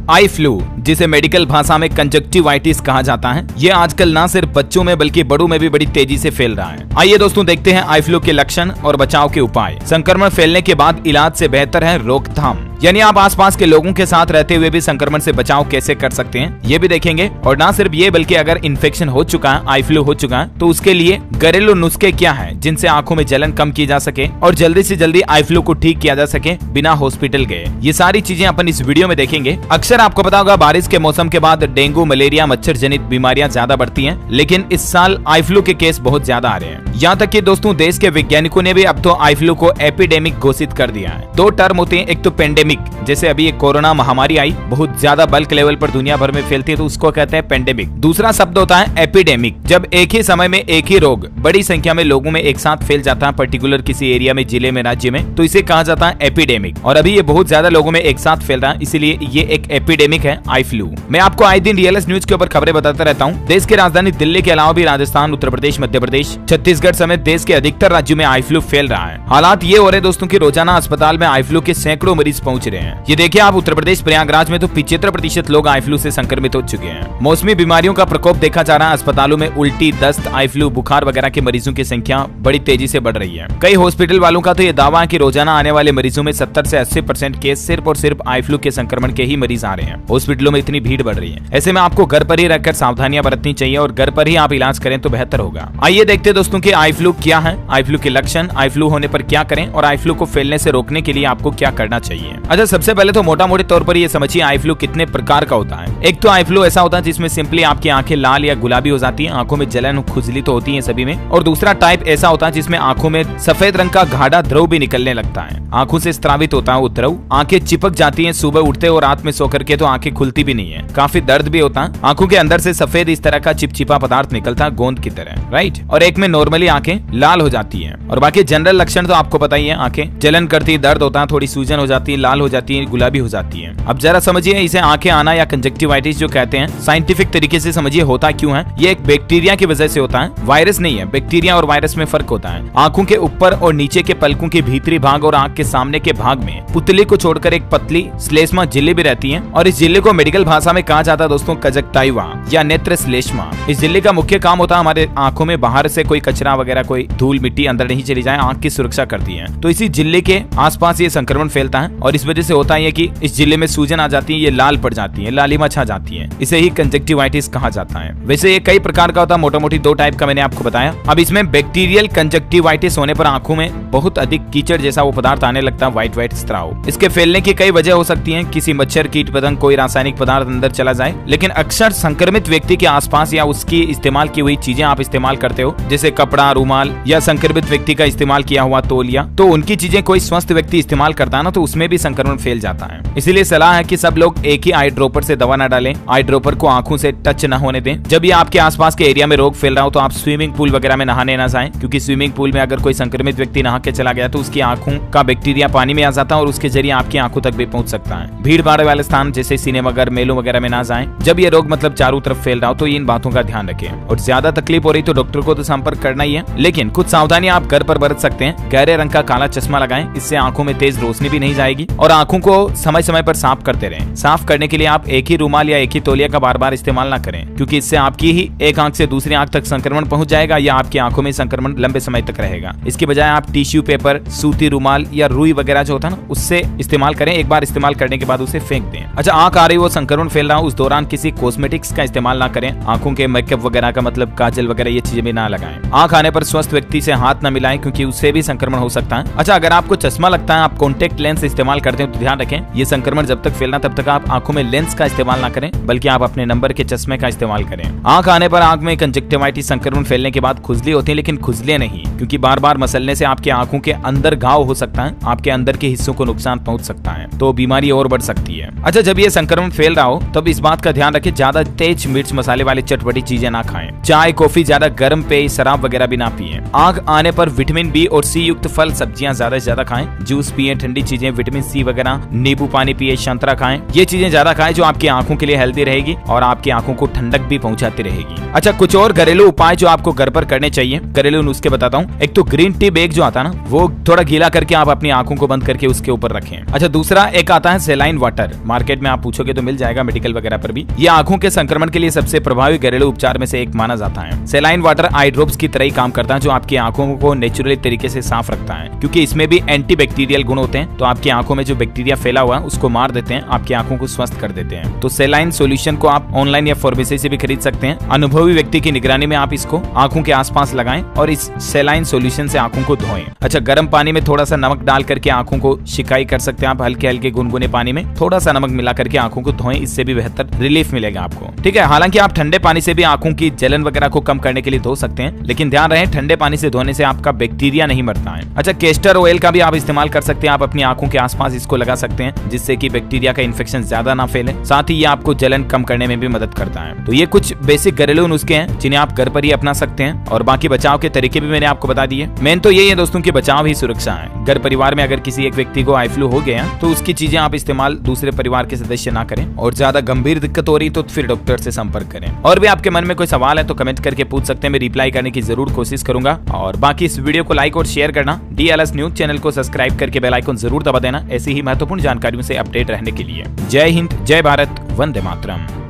Eye flu, जिसे medical भाषा में कंजक्टिवाइटिस कहा जाता है, ये आजकल ना सिर्फ बच्चों में बल्कि बड़ों में भी बड़ी तेजी से फैल रहा है। आइए दोस्तों देखते हैं आई फ्लू के लक्षण और बचाव के उपाय। संक्रमण फैलने के बाद इलाज से बेहतर है रोकथाम, यानी आप आसपास के लोगों के साथ रहते हुए भी संक्रमण से बचाव कैसे कर सकते हैं ये भी देखेंगे। और ना सिर्फ ये बल्कि अगर इन्फेक्शन हो चुका है, आई फ्लू हो चुका है, तो उसके लिए घरेलू नुस्खे क्या हैं जिनसे आंखों में जलन कम की जा सके और जल्दी से जल्दी आई फ्लू को ठीक किया जा सके बिना हॉस्पिटल गए। ये सारी चीजें अपन इस वीडियो में देखेंगे। अक्सर आपको पता होगा बारिश के मौसम के बाद डेंगू, मलेरिया, मच्छर जनित बीमारियां ज्यादा बढ़ती हैं, लेकिन इस साल आई फ्लू के केस बहुत ज्यादा आ रहे हैं। यहाँ तक कि दोस्तों देश के वैज्ञानिकों ने भी अब तो आई फ्लू को एपिडेमिक घोषित कर दिया है। दो टर्म होते हैं, एक तो पेंडेमिक, जैसे अभी एक कोरोना महामारी आई, बहुत ज्यादा बल्क लेवल पर दुनिया भर में फैलती है तो उसको कहते हैं पेंडेमिक। दूसरा शब्द होता है एपिडेमिक, जब एक ही समय में एक ही रोग बड़ी संख्या में लोगों में एक साथ फैल जाता है, पर्टिकुलर किसी एरिया में, जिले में, राज्य में, तो इसे कहा जाता है एपिडेमिक। और अभी ये बहुत ज्यादा लोगों में एक साथ फैल रहा है, इसीलिए ये एक एपिडेमिक है आई फ्लू। मैं आपको आए दिन डीएलएस न्यूज के ऊपर खबरें बताता रहता हूँ। देश की राजधानी दिल्ली के अलावा भी राजस्थान, उत्तर प्रदेश, मध्य प्रदेश, छत्तीसगढ़ समेत देश के अधिकतर राज्यों में आई फ्लू फैल रहा है। हालात ये हो रहे दोस्तों की रोजाना अस्पताल में आई फ्लू के सैकड़ों मरीज पहुंच रहे हैं। ये देखिए आप, उत्तर प्रदेश प्रयागराज में तो 75% लोग आई फ्लू से संक्रमित हो चुके हैं। मौसमी बीमारियों का प्रकोप देखा जा रहा है। अस्पतालों में उल्टी, दस्त, आई फ्लू, बुखार वगैरह के मरीजों की संख्या बड़ी तेजी से बढ़ रही है। कई हॉस्पिटल वालों का तो ये दावा है कि रोजाना आने वाले मरीजों में 70 से 80% केस सिर्फ और सिर्फ आई फ्लू के संक्रमण के ही मरीज आ रहे हैं। हॉस्पिटलों में इतनी भीड़ बढ़ रही है, ऐसे में आपको घर पर ही रहकर सावधानियां बरतनी चाहिए और घर पर ही आप इलाज करें तो बेहतर होगा। आइए देखते हैं दोस्तों कि आई फ्लू क्या है, आई फ्लू के लक्षण, आई फ्लू होने पर क्या करें और आई फ्लू को फैलने से रोकने के लिए आपको क्या करना चाहिए। अच्छा, सबसे पहले तो मोटा मोटे तौर पर ये समझिए आई फ्लू कितने प्रकार का होता है। एक तो आई फ्लू ऐसा होता है जिसमें सिंपली आपकी आंखें लाल या गुलाबी हो जाती हैं, आंखों में जलन, खुजली तो होती है सभी में। और दूसरा टाइप ऐसा होता है जिसमें आंखों में सफेद रंग का गाढ़ा द्रव भी निकलने लगता है, आंखों से स्रावित होता है वो द्रव, आंखें चिपक जाती हैं सुबह उठते और रात में सोकर के तो आंखें खुलती भी नहीं है, काफी दर्द भी होता है, आंखों के अंदर से सफेद इस तरह का चिपचिपा पदार्थ निकलता है गोंद की तरह, राइट। और एक में नॉर्मली आंखें लाल हो जाती है। और बाकी जनरल लक्षण तो आपको पता ही है, आंखें जलन करती, दर्द होता है, थोड़ी सूजन हो जाती है, लाल हो जाती है, गुलाबी हो जाती है। अब जरा समझिए इसे आंखें आना या कंजक्टिवाइटिस जो कहते हैं, साइंटिफिक तरीके से समझिए होता क्यों है। ये एक बैक्टीरिया की वजह से होता है, वायरस नहीं है। बैक्टीरिया और वायरस में फर्क होता है। आंखों के ऊपर और नीचे के पलकों के भीतरी भाग और आंख के सामने के भाग में पुतली को छोड़कर एक पतली श्लेष्मा झिल्ली भी रहती है और इस झिल्ली को मेडिकल भाषा में कहा जाता है दोस्तों कंजक्टाइवा या नेत्र श्लेष्मा। इस झिल्ली का मुख्य काम होता है हमारे आंखों में बाहर से कोई कचरा वगैरह, कोई धूल मिट्टी अंदर नहीं चली जाए, आंख की सुरक्षा करती है। तो इसी झिल्ली के आसपास ये संक्रमण फैलता है और इस वजह से होता है कि इस झिल्ली में सूजन आ जाती है, ये लाल पड़ जाती है, लालिमा छा जाती है, इसे ही कंजक्टिवाइटिस कहा जाता है। वैसे ये कई प्रकार का होता है, मोटा मोटी दो टाइप का मैंने आपको बताया। अब इसमें बैक्टीरियल कंजक्टिवाइटिस होने पर आंखों में बहुत अधिक कीचड़ जैसा वो पदार्थ आने लगता है, व्हाइट व्हाइट स्त्राव। इसके फैलने की कई वजह हो सकती हैं, किसी मच्छर, कीट पतंग, कोई रासायनिक पदार्थ अंदर चला जाए। लेकिन अक्सर संक्रमित व्यक्ति के आसपास या उसकी इस्तेमाल की हुई चीजें आप इस्तेमाल करते हो, जैसे कपड़ा, रूमाल या संक्रमित व्यक्ति का इस्तेमाल किया हुआ तौलिया, तो उनकी चीजें कोई स्वस्थ व्यक्ति इस्तेमाल करता है ना, तो उसमें भी संक्रमण फैल जाता है। इसलिए सलाह है कि सब लोग एक ही आई ड्रॉपर से दवा न डालें, आई ड्रॉपर को आंखों से टच न होने दें। जब ये आपके आसपास के एरिया में रोग फैल रहा हो तो आप स्विमिंग पूल वगैरह में नहाने न जाएं, क्योंकि स्विमिंग पूल में अगर कोई संक्रमित व्यक्ति नहा के चला गया तो उसकी आंखों का बैक्टीरिया पानी में आ जाता है और उसके जरिए आपकी आंखों तक भी पहुंच सकता है। भीड़ भाड़ वाले स्थान जैसे सिनेमा घर, मेलों वगैरह में ना जाएं। जब ये रोग मतलब चारों तरफ फैल रहा हो तो इन बातों का ध्यान रखें। और ज्यादा तकलीफ हो रही तो डॉक्टर को तो संपर्क करना ही है, लेकिन कुछ सावधानी आप घर पर बरत सकते हैं। गहरे रंग का काला चश्मा लगाएं, इससे आंखों में तेज रोशनी भी नहीं जाएगी। और आंखों को समय समय पर साफ करते रहें। साफ करने के लिए आप एक ही रूमाल या एक ही तौलिया का बार बार इस्तेमाल न करें, क्योंकि इससे आपकी ही एक आंख से दूसरी आंख तक संक्रमण पहुंच जाएगा या आपकी आंखों में संक्रमण लंबे समय तक रहेगा। इसके बजाय आप टिश्यू पेपर, सूती रूमाल या रुई वगैरह जो होता है ना, उससे इस्तेमाल करें। एक बार इस्तेमाल करने के बाद उसे फेंक दें। अच्छा, आंख आ रही हो, संक्रमण फैल रहा हो, उस दौरान किसी कॉस्मेटिक्स का इस्तेमाल ना करें। आंखों के मेकअप वगैरह का मतलब काजल वगैरह ये चीजें भी ना लगाएं। आंख आने पर स्वस्थ व्यक्ति से हाथ न मिलाएं, क्योंकि उससे भी संक्रमण हो सकता है। अच्छा, अगर आपको चश्मा लगता है, आप कॉन्टेक्ट लेंस इस्तेमाल करते हैं तो ध्यान रखें, ये संक्रमण जब तक फैलना तब तक आप आंखों में लेंस का इस्तेमाल ना करें, बल्कि आप अपने नंबर के चश्मे का इस्तेमाल करें। आंख आने पर आंख में कंजक्टिवाइटिस संक्रमण फैलने के बाद खुजली होती है, लेकिन खुजले नहीं, क्योंकि बार बार मसलने से आपकी आंखों के अंदर घाव हो सकता है, आपके अंदर के हिस्सों को नुकसान पहुंच सकता है, तो बीमारी और बढ़ सकती है। अच्छा, जब ये संक्रमण फैल रहा हो तब इस बात का ध्यान रखें, ज्यादा तेज मिर्च मसाले वाली चटपटी चीजें ना खाएं। चाय, कॉफी, ज्यादा गर्म पेय, शराब वगैरह भी ना पिएं। आंख आने पर विटामिन बी और सी युक्त फल, सब्जियां ज्यादा से ज्यादा खाएं। जूस पिएं, ठंडी चीजें, विटामिन सी लस्सी वगैरह, नींबू पानी पिए, संतरा खाएं, ये चीजें ज्यादा खाएं जो आपकी आंखों के लिए हेल्दी रहेगी और आपकी आंखों को ठंडक भी पहुंचाती रहेगी। अच्छा, कुछ और घरेलू उपाय जो आपको घर पर करने चाहिए, घरेलू नुस्खे बताता हूँ। एक तो ग्रीन टी बैग जो आता है ना, वो थोड़ा गीला करके आप अपनी आंखों को बंद करके उसके ऊपर रखें। अच्छा, दूसरा एक आता है सेलाइन वाटर, मार्केट में आप पूछोगे तो मिल जाएगा, मेडिकल वगैरह पर भी। ये आंखों के संक्रमण के लिए सबसे प्रभावी घरेलू उपचार में से एक माना जाता है। सेलाइन वाटर आई ड्रॉप्स की तरह ही काम करता है, जो आपकी आंखों को नेचुरली तरीके से साफ रखता है, क्योंकि इसमें भी एंटीबैक्टीरियल गुण होते हैं, तो आपकी आंखों में जो बैक्टीरिया फैला हुआ है उसको मार देते हैं, आपकी आंखों को स्वस्थ कर देते हैं। तो सेलाइन सॉल्यूशन को आप ऑनलाइन या फार्मेसी से भी खरीद सकते हैं। अनुभवी व्यक्ति की निगरानी में आप इसको आंखों के आसपास लगाएं और इस सेलाइन सॉल्यूशन से आंखों को धोएं। अच्छा, गर्म पानी में थोड़ा सा नमक डाल करके आंखों को सिकाई कर सकते हैं आप, हल्के हल्के गुनगुने पानी में थोड़ा सा नमक मिला करके आंखों को धोएं, इससे भी बेहतर रिलीफ मिलेगा आपको। ठीक है, हालांकि आप ठंडे पानी से भी आंखों की जलन वगैरह को कम करने के लिए धो सकते हैं, लेकिन ध्यान रहे ठंडे पानी से धोने से आपका बैक्टीरिया नहीं मरता है। अच्छा, केस्टर ऑयल का भी आप इस्तेमाल कर सकते हैं, आप अपनी आंखों के आसपास इसको लगा सकते हैं, जिससे कि बैक्टीरिया का इन्फेक्शन ज्यादा ना फैले, साथ ही ये आपको जलन कम करने में भी मदद करता है। तो ये कुछ बेसिक घरेलू नुस्खे हैं जिन्हें आप घर पर ही अपना सकते हैं, और बाकी बचाव के तरीके भी मैंने आपको बता दिए। मेन तो यही है दोस्तों कि बचाव ही सुरक्षा है। घर परिवार में अगर किसी एक व्यक्ति को आई फ्लू हो गया तो उसकी चीजें आप इस्तेमाल दूसरे परिवार के सदस्य ना करें, और ज्यादा गंभीर दिक्कत हो रही तो फिर डॉक्टर से संपर्क करें। और भी आपके मन में कोई सवाल है तो कमेंट करके पूछ सकते हैं, मैं रिप्लाई करने की जरूर कोशिश करूंगा। और बाकी इस वीडियो को लाइक और शेयर करना, DLS न्यूज चैनल को सब्सक्राइब करके बेल आइकन जरूर दबा देना, ऐसी ही महत्वपूर्ण जानकारियों से अपडेट रहने के लिए। जय हिंद, जय भारत, वंदे मातरम।